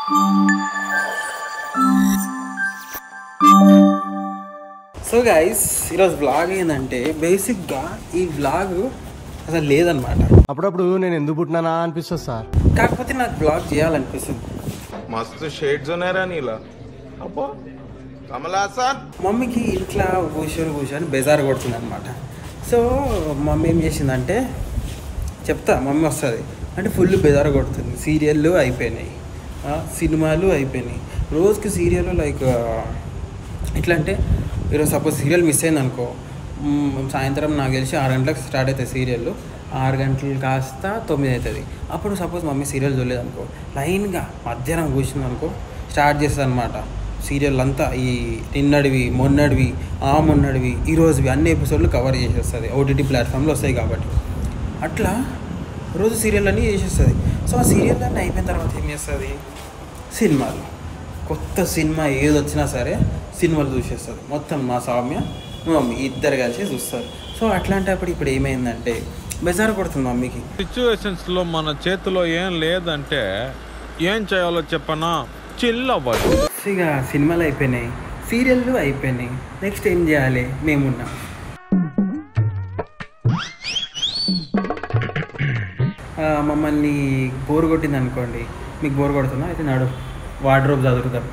So guys ఈరోజు vlog ఏంటంటే బేసిక్గా ఈ వ్లాగ్ అసలు లేదనమాట. అప్పుడప్పుడు నేను ఎందుకు పుట్టినానా అనిపిస్తుంది సార్. కాకపోతే నాకు వ్లాగ్ చేయాలనిపిస్తుంది. మస్తు షేడ్స్ ఉన్నారా నీలా అబ్బో కమలాసన్. మమ్మీకి ఇంట్లో కూర్చొని బెజార్ కొడుతుంది అనమాట. సో మమ్మీ ఏం చేసిందంటే చెప్తా, మమ్మీ వస్తుంది అంటే ఫుల్ బెజార్ కొడుతుంది. సీరియళ్ళు అయిపోయినాయి, సినిమాలు అయిపోయినాయి. రోజుకి సీరియల్ లైక్ ఎట్లా అంటే ఈరోజు సపోజ్ సీరియల్ మిస్ అయింది అనుకో, సాయంత్రం నాకు తెలిసి 6 గంటలకు స్టార్ట్ అవుతాయి సీరియల్. 6 గంటలు కాస్త 9 అవుతుంది. అప్పుడు సపోజ్ మమ్మీ సీరియల్ చూడలేదు అనుకో, లైన్గా మధ్యాహ్నం కూర్చుంది అనుకో స్టార్ట్ చేస్తుంది అనమాట సీరియల్ అంతా. ఈ నిన్నడివి, మొన్నడివి, మొన్నడివి, ఈరోజువి అన్ని ఎపిసోడ్లు కవర్ చేసేస్తుంది. ఓటీటీ ప్లాట్ఫామ్లో వస్తాయి కాబట్టి అట్లా రోజు సీరియల్ అన్నీ చేసేస్తుంది. సో ఆ సీరియల్ అన్నీ అయిపోయిన తర్వాత ఏం చేస్తుంది, సినిమాలు, కొత్త సినిమా ఏది వచ్చినా సరే సినిమాలు చూసేస్తారు. మొత్తం మా సౌమ్య మమ్మీ ఇద్దరు కలిసి చూస్తారు. సో అట్లాంటప్పుడు ఇప్పుడు ఏమైందంటే బెజార్ కొడుతుంది మమ్మీకి. సిచ్యువేషన్స్లో మన చేతిలో ఏం లేదంటే ఏం చేయాలో చెప్పనా, చిల్ అవ్వాలి. ఇక సినిమాలు అయిపోయినాయి, సీరియళ్ళు అయిపోయినాయి, నెక్స్ట్ ఏం చేయాలి, మేమున్నాం. మమ్మల్ని బోర్ కొట్టింది అనుకోండి, మీకు బోర్ కొడుతున్నా అయితే నడు వార్డ్రోబ్ చదువుదాం,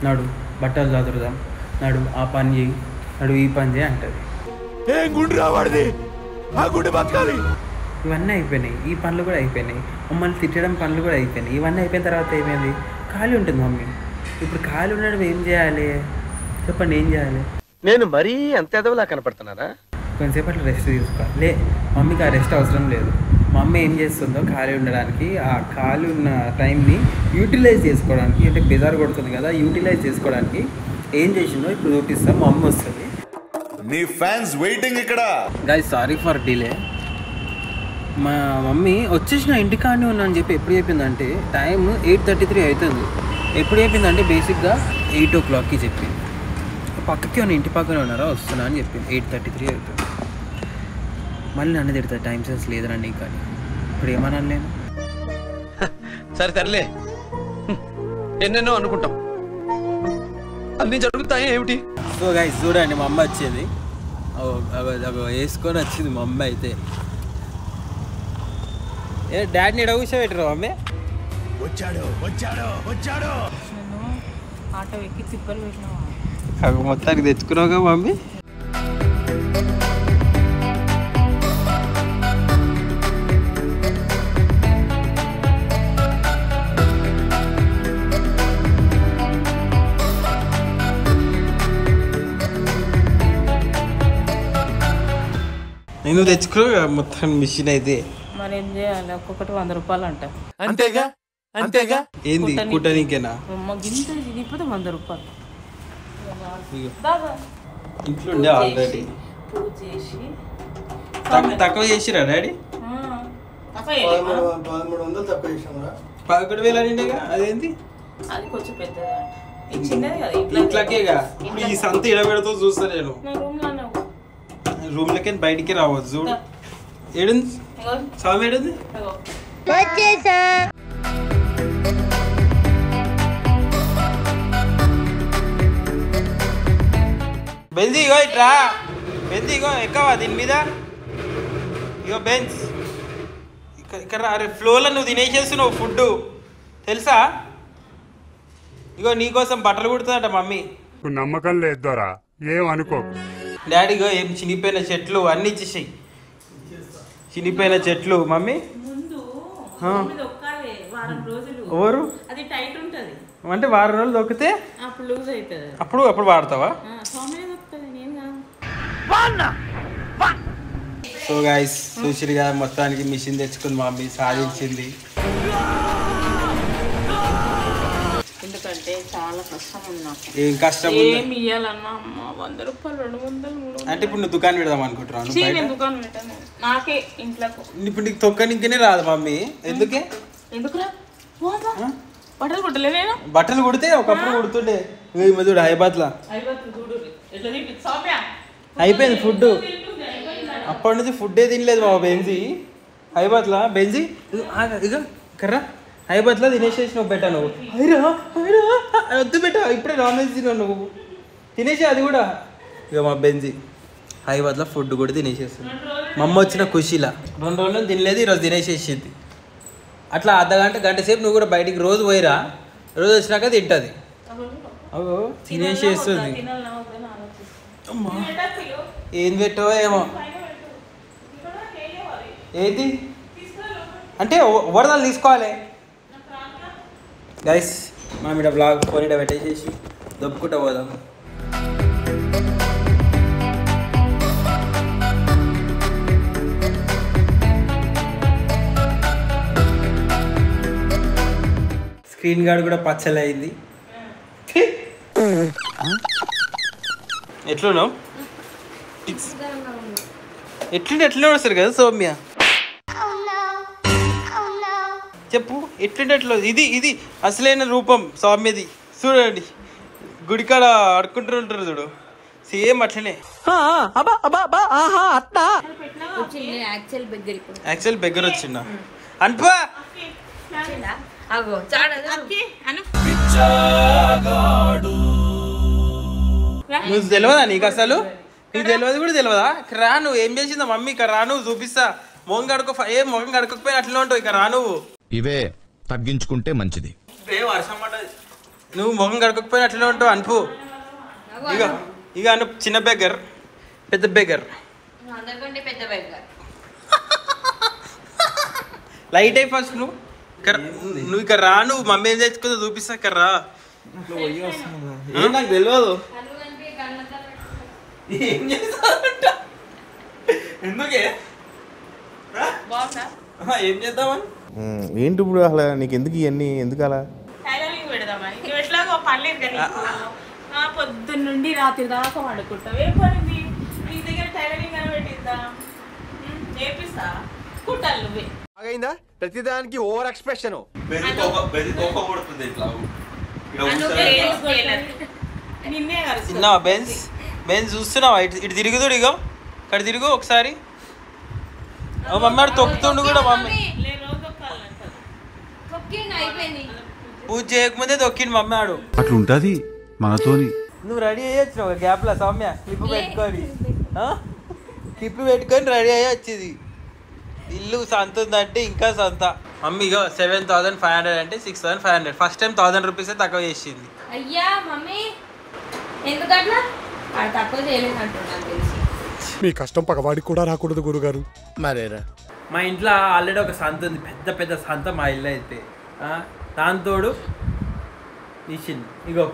నడు బట్టలు చదువుదాం, నడు ఆ పని చేయి, నడు ఈ పని చేయి అంటది. ఇవన్నీ అయిపోయినాయి, ఈ పనులు కూడా అయిపోయినాయి, మమ్మల్ని తిట్టడం పనులు కూడా అయిపోయినాయి. ఇవన్నీ అయిపోయిన తర్వాత ఏమైంది, ఖాళీ ఉంటుంది మమ్మీ. ఇప్పుడు ఖాళీ ఉండడం ఏం చేయాలి చెప్పండి, ఏం చేయాలి? నేను మరీ అంత ఎదవలా కనపడుతున్నారా? కొంచెంసేపు అట్లా రెస్ట్ తీసుకోవాలి. మమ్మీకి ఆ రెస్ట్ అవసరం లేదు. మమ్మీ ఏం చేస్తుందో ఖాళీ ఉండడానికి, ఆ ఖాళీ ఉన్న టైంని యూటిలైజ్ చేసుకోవడానికి, అంటే బెజార్ కొడుతుంది కదా, యూటిలైజ్ చేసుకోవడానికి ఏం చేసిందో ఇప్పుడు చూపిస్తాం. మమ్మీ వస్తుంది. నీ ఫ్యాన్స్ వెయిటింగ్ ఇక్కడ. Guys sorry for delay. మా మమ్మీ వచ్చేసిన ఇంటికాడనే ఉన్నా అని చెప్పి ఎప్పుడు చెప్పిందంటే టైం 8:33 అవుతుంది. ఎప్పుడు చెప్పిందంటే బేసిక్గా 8 o'clockకి చెప్పింది. పక్కకి ఉన్న ఇంటి పక్కనే ఉన్నారా, వస్తున్నా అని చెప్పింది. 8:33 అవుతుంది. మళ్ళీ నన్ను తిడుతుంది, టైం సెన్స్ లేదురా నీకు కానీ. ఇప్పుడు ఏమన్నాను నేను? సరే తరలే, ఎన్నెన్నో అనుకుంటాం, అన్నీ జరుగుతాయి ఏమిటి. సో గైస్ చూడండి, మా అమ్మ వచ్చేది వేసుకొని వచ్చింది మా అమ్మ అయితే. ఏ డాడీని ఎడ కూర్చోబెట్టరు మమ్మీ? వచ్చాడు వచ్చాడు వచ్చాడు. ఆటో ఎక్కి తిప్పలు పెట్టినావా? మొత్తానికి తెచ్చుకున్నావుగా మమ్మీ. నేను తెచ్చుకున్నా మొత్తం మిషన్ అయితే. మరి ఏం చేయాలి, ఒక్కొక్కటి 100 రూపాయలు అంట. అంతేగా అంతేగా. ఏంది కుట్టనీకేనా? గింత తిరిగిపోతే 100 రూపాయలు. ఇంట్లో ఉండే ఆల్రెడీ. పూజ చేసి తక్కువ చేసిరా డాడీ? 1300 తక్కువ చేసామరా. 11,000 నిండేగా. అదేంటి అది కొంచెం పెద్దదా, చిన్నది కదా ఇంట్లోకేగా. ఇప్పుడు ఈ సంత ఇడబెడుతూ చూస్తా నేను. రూమ్ లకి బయటికి రావచ్చు. చూడు ఏడుంది స్వామి, ఏడుంది? బెంజ్ ఇగో ఇట్రా, బెంజ్ ఇగో ఎక్కవా దీని మీద. ఇగో బెంజ్ ఇక్కడ. అరే ఫ్లోలో నువ్వు తినేసేస్తున్నావు ఫుడ్ తెలుసా? ఇగో నీకోసం బట్టలు కుడుతుందట మమ్మీ. నమ్మకం లేదు దొరా, ఏమనుకో. డాడీ ఇగో ఏం చినిగిపోయిన చెట్లు అన్నీ ఇచ్చేసాయి. చినిగిపోయిన చెట్లు మమ్మీ. ఎవరు అది టైట్ ఉంటది అంటే వారం రోజులు దొక్కితే అప్పుడు లూజ్ అవుతుంది. అప్పుడు వాడతావా? సో గైస్ చూసిరుగా, మొత్తానికి మిషన్ తెచ్చుకుంది మమ్మీ, సాధించింది. ఎందుకంటే చాలా కష్టం ఉంది నాకు. ఏం కష్టం? ఏమి ఇవ్వాలన్నా 100 రూపాయలు, 200, 300. అంటే ఇప్పుడు నువ్వు దుకాణం పెడదాం అనుకుంటున్నాను. దుకాణం పెట్టాను నాకే ఇంట్లో. ఇప్పుడు నీకు తొక్కనికనే రాదు మమ్మీ. ఎందుకే? ఎందుకురా బట్టలు కుట్టలే నేను. బట్టలు కుడితే ఒకప్పుడు కుడుతుండే. ఈ మధ్య హైదరాబాద్ లా అయిపోయింది ఫుడ్. అప్పటి నుంచి ఫుడ్డే తినలేదు బాబు బెంజీ. హైదరాబాద్ లా బెంజీ ఇక కర్రా హైదరాబాద్లో తినేసేసి నువ్వు బెట్ట నువ్వు అయిరా వద్దు బెట్ట ఇప్పుడే నాన్ వెజ్ తిన్నావు నువ్వు తినేసి అది కూడా ఇక మా బెంజి హైదరాబాద్లో ఫుడ్ కూడా తినేసేస్తుంది మా అమ్మ వచ్చిన ఖుషీలా 2 రోజులు తినలేదు ఈరోజు తినేసేసింది అట్లా అర్ధగంట గంట సేపు నువ్వు కూడా బయటికి రోజు పోయిరా రోజు వచ్చినాక తింటుంది అగో తినేసేస్తుంది అమ్మా ఏం పెట్టవో ఏమో ఏది అంటే వరదలు తీసుకోవాలి గైస్ మా మీద బ్లాగ్ ఫోన్ ఇడ పెట్టేసేసి దొప్పుకుంటా పోదాం స్క్రీన్ గార్డ్ కూడా పచ్చలైంది ఎట్లున్నావు ఎట్లుంటే వస్తారు కదా సౌమ్య చెప్పు ఎట్లుంటే ఎట్లా ఇది అసలైన రూపం సౌమ్యది చూడండి గుడికాడ ఆడుకుంటుంటారు చూడు సేమ్ అట్లనే యాక్చువల్ బెగ్గర వచ్చిందా అనుపా నువ్వు తెలియదా నీకు అసలు నీకు తెలియదు కూడా తెలియదా రా నువ్వు ఏం చేసిందా మమ్మీ ఇక్కడ రా నువ్వు చూపిస్తా మొహం కడుకో ఏం మొహం కడుకోకపోయినా అట్లనే ఉంటావు ఇక్కడ రా నువ్వు ఇవే తగ్గించుకుంటే మంచిది వర్షం పడ్డది నువ్వు మొహం కడుకోకపోయినా అట్లనే ఉంటావు అనుపు ఇక అను చిన్న బెగ్గర్ పెద్ద బెగ్గర్ లైట్ అయి ఫస్ట్ నువ్వు ఇక్కడ రా నువ్వు మమ్మీ ఏం తెచ్చుకుందో చూపిస్తా ఇక్కడ రా నాకు తెలియదు ఏం చేస్తావంట ఎందుకే ఏం చేద్దామని ఏంటి ఇప్పుడు అసలు నీకు ఎందుకు ఇవన్నీ ఎందుకు అలా పొద్దున్నుండి రాత్రి దాకా వండుకుంటావు ఏ పని నీ దగ్గర టైలరింగ్ అని పెట్టిద్దా నేర్పిస్తా కుట్టాలి నువ్వే అయిందా ప్రతిదానికి ఓవర్ ఎక్స్ప్రెషన్ నిన్నే తిన్నావా బెన్స్ చూస్తున్నావా ఇటు తిరుగుతుడు ఇగో ఇక్కడ తిరుగు ఒకసారి మమ్మీ ఆడు తొక్కుతుండు కూడా మమ్మీ పూజ చేయకముందే తొక్కిండు మమ్మీ ఆడు అట్లుంటది మనతోని నువ్వు రెడీ అయ్యొచ్చు ఒక గ్యాప్లో సౌమ్య క్లిప్ పెట్టుకొని క్లిప్ పెట్టుకొని రెడీ అయ్యి వచ్చింది ఇల్లు సంత ఉందంటే ఇంకా సంత మమ్మీ ఇగో 7,500 అంటే 6,500 ఫస్ట్ టైం 1,000 రూపీసే తక్కువ చేసింది అయ్యా మమ్మీ ఎందుకట్లా తక్కువ చేయలేదంటున్నాను మీ కష్టం పగవాడికి కూడా రాకూడదు గురుగారు మరేరా మా ఇంట్లో ఆల్రెడీ ఒక సంత ఉంది పెద్ద సంత మా ఇల్లు అయితే దాంతోడు మిషన్ ఇగో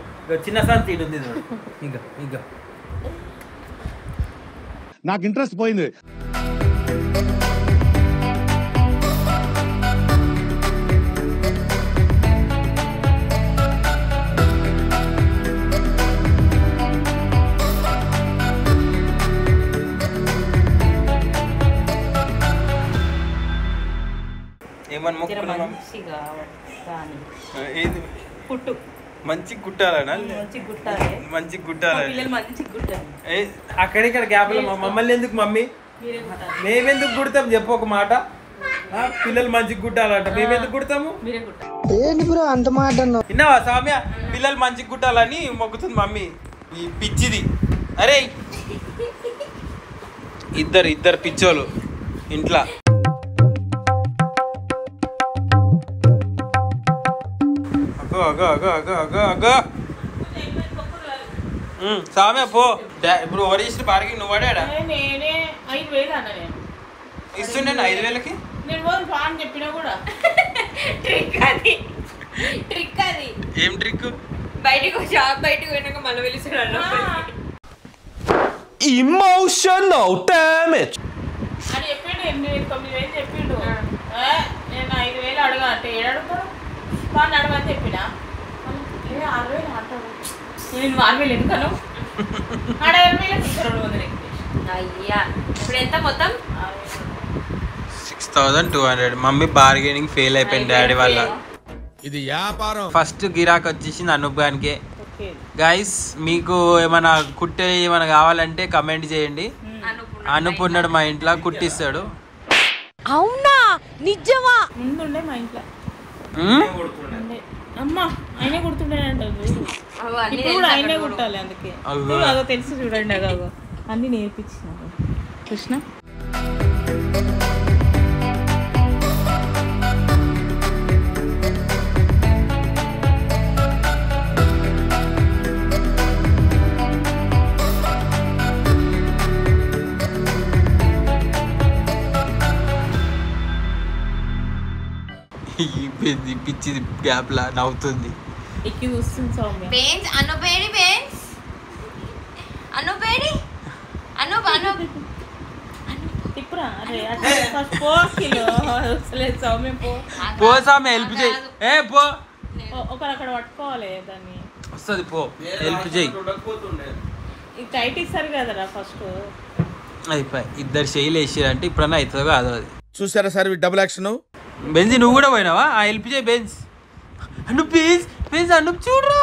చిన్న సంత ఇటు ఉంది చూడు ఇగో నాకు ఇంట్రెస్ట్ పోయింది ఏమని మొక్కుకున్నాం ఏది కుట్టు మంచి కుట్టాలనా మంచి కుట్టాలి అక్కడిక్కడ గ్యాప్లో మమ్మల్ని ఎందుకు మమ్మీ మేమెందుకు కుడతాం చెప్పు ఒక మాట పిల్లలు మంచిగా కుట్టాలంట మేమెందుకు కుడతాము అంత మాట విన్నావా సామ్య పిల్లలు మంచిగా కుట్టాలని మొక్కుతుంది మమ్మీ ఈ పిచ్చిది అరే ఇద్దరు పిచ్చోళ్ళు ఇంట్లో సామే పో ఇప్పుడు ఓవర్ చేసిన పార్కింగ్ నువ్వు పడాడా నేనే 5,000 అన్న నేను ఇస్తుండే 5,000కి నేను అని చెప్పినా కూడా ట్రిక్ అది ఏం ట్రిక్ బయటకు షాప్ బయటకు పోయినాక మళ్ళీ పిలుస్తున్నాను ఇమోషనల్ డ్యామేజ్ అని చెప్పిండు 9,000 చెప్పిండు నేను 5,000 అడగా అంటే ఏడు అడుగుతారు వాళ్ళు అడగని చెప్పినా 6,000 అంటాడు నేను 6,000 ఎందుకను 6,000 అయ్యా ఇప్పుడు ఎంత మొత్తం 6,200 మమ్మీ బార్గెనింగ్ ఫెయిల్ అయిపోయింది డాడీ వల్ల ఇది వ్యాపారం ఫస్ట్ గిరాక్ వచ్చేసింది అనూప్ గారికి గైస్ మీకు ఏమైనా కుట్టే ఏమైనా కావాలంటే కమెంట్ చేయండి అనూప్ ఉన్నాడు మా ఇంట్లో కుట్టిస్తాడు అవునా నిజమా ముందుండే మా ఇంట్లో అమ్మ ఆయనే కుడుతుంటానంటారు ఇప్పుడు కూడా ఆయనే కుట్టాలి అందుకే అదో తెలుసు చూడండి అగో అన్ని నేర్పించినారు కృష్ణ. పిచ్చి గ్యాప్ లా నవ్వుతుంది. ఎక్కి చూస్తుంది సౌమ్య. బెన్స్ అనుపేడి బెన్స్ అనుపేడి అను ఇప్పుడా అరే ఫస్ట్ పో కిలో లేదు సౌమ్య పో సౌమ్య హెల్ప్ చేయి. ఏ పో ఒకరు అక్కడ పట్టుకోవాలి దాన్ని. వస్తుంది పో హెల్ప్ చేయి. ఇది టైట్ ఇస్తారు కదరా ఫస్ట్. అయిపోయి ఇద్దరు చేయలు వేసారంటే ఇప్పుడన్నా అవుతుందో కాదు అది. చూసారా సార్ డబుల్ యాక్షన్. బెంజి నువ్వు కూడా పోయినావా? ఆ హెల్ప్ చేయి బెంజ్. అను ప్లీజ్ బెంజ్ అను చూడరా.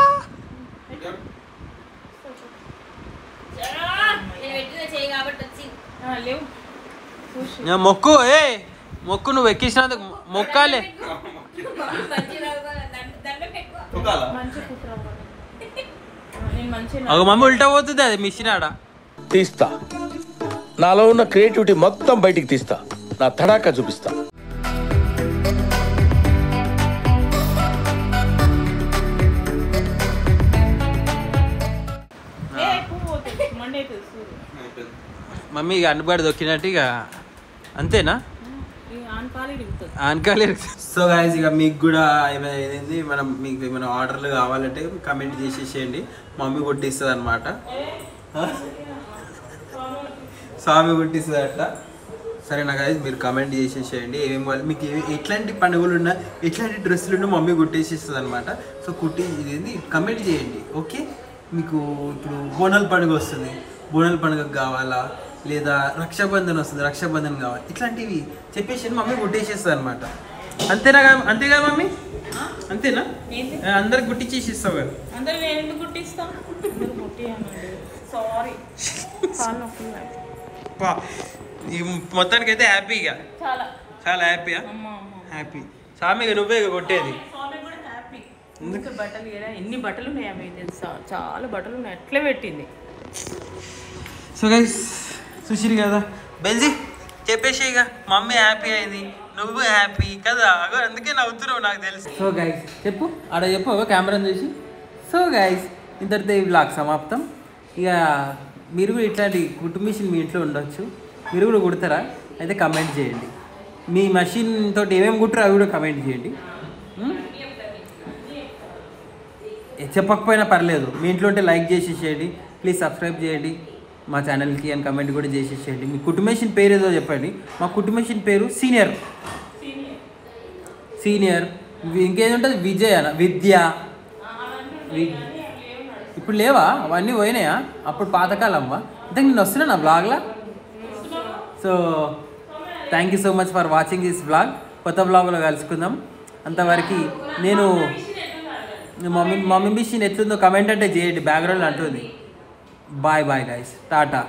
మొక్కు మొక్కు నువ్వు ఎక్కించినందుకు మొక్కాలే. ఒక మమ్మీ ఉల్టా పోతుంది అది మిషన్ ఆడ. తీస్తా, నాలో ఉన్న క్రియేటివిటీ మొత్తం బయటికి తీస్తా, నా తడాకా చూపిస్తా. మమ్మీ ఇక అన్నుబాటు దొక్కినట్టు ఇక అంతేనా? ఆన్కాలి. సో గాయస్ ఇక మీకు కూడా ఏమైంది మనం మీకు ఏమైనా ఆర్డర్లు కావాలంటే కమెంట్ చేసేసేయండి. మమ్మీ కొట్టిస్తుంది అనమాట. స్వామి కొట్టిస్తుంది అట్లా. సరేనా గాయస్ మీరు కమెంట్ చేసేసేయండి ఏమేమి వాళ్ళు మీకు ఎట్లాంటి పండుగలు ఉన్నా ఎట్లాంటి డ్రెస్సులు ఉన్నా మమ్మీ కుట్టేసేస్తుంది అనమాట. సో కుట్టి ఇది కమెంట్ చేయండి. ఓకే మీకు ఇప్పుడు బోనాల పండుగ వస్తుంది, బోనాల పండుగకు కావాలా లేదా రక్షాబంధన్ వస్తుంది రక్షాబంధన్ కావాలి ఇట్లాంటివి చెప్పేసి మమ్మీ కుట్టేసేస్తుంది అనమాట. అంతేనా అంతేగా మమ్మీ? అంతేనా? అందరికి గుట్టించేసిస్తావు కదా. అందరు నేను ఎందుకు గుట్టిస్తాం? సారీ మొత్తానికి అయితే హ్యాపీగా చాలా చాలా హ్యాపీయా? హ్యాపీ. స్వామి నువ్వే కొట్టేది. బట్టలు ఎన్ని బట్టలు ఉన్నాయి ఆమె తెలుసా? చాలా బట్టలు ఉన్నాయి అట్లే పెట్టింది. సో గైస్ చూసిరు కదా బెంజీ చెప్పేసి ఇక మమ్మీ హ్యాపీ అయింది నువ్వు హ్యాపీ కదా అందుకే నవ్వుతున్నావు నాకు తెలుసు. సో గైస్ చెప్పు ఆడ చెప్పు కెమెరా చూసి. సో గైస్ ఇంతటితో ఈ వ్లాగ్ సమాప్తం. ఇక మీరు కూడా ఇట్లాంటి కుట్టు మిషన్ మీ ఇంట్లో ఉండొచ్చు, మీరు కూడా కుడతారా అయితే కమెంట్ చేయండి. మీ మషిన్ తోటి ఏమేమి కుట్టరో అవి కూడా కమెంట్ చేయండి. చెప్పకపోయినా పర్లేదు, మీ ఇంట్లో ఉంటే లైక్ చేసేసేయండి, ప్లీజ్ సబ్స్క్రైబ్ చేయండి మా ఛానల్కి అని కమెంట్ కూడా చేసేసేయండి. మీ కుట్టు మెషిన్ పేరు ఏదో చెప్పండి. మా కుట్టు మెషిన్ పేరు సీనియర్. ఇంకేది ఉంటుంది విద్య. ఇప్పుడు లేవా అవన్నీ పోయినాయా? అప్పుడు పాతకాలమ్మా. అంటే నేను వస్తున్నా నా బ్లాగ్లా. So thank you so much for watching this blog. కొత్త బ్లాగ్లో కలుసుకుందాం. అంతవరకు నేను మమ్మీ మిషన్ ఎట్లుందో కమెంట్ అంటే చేయండి. బ్యాక్గ్రౌండ్ అంటుంది. Bye bye guys, Tata.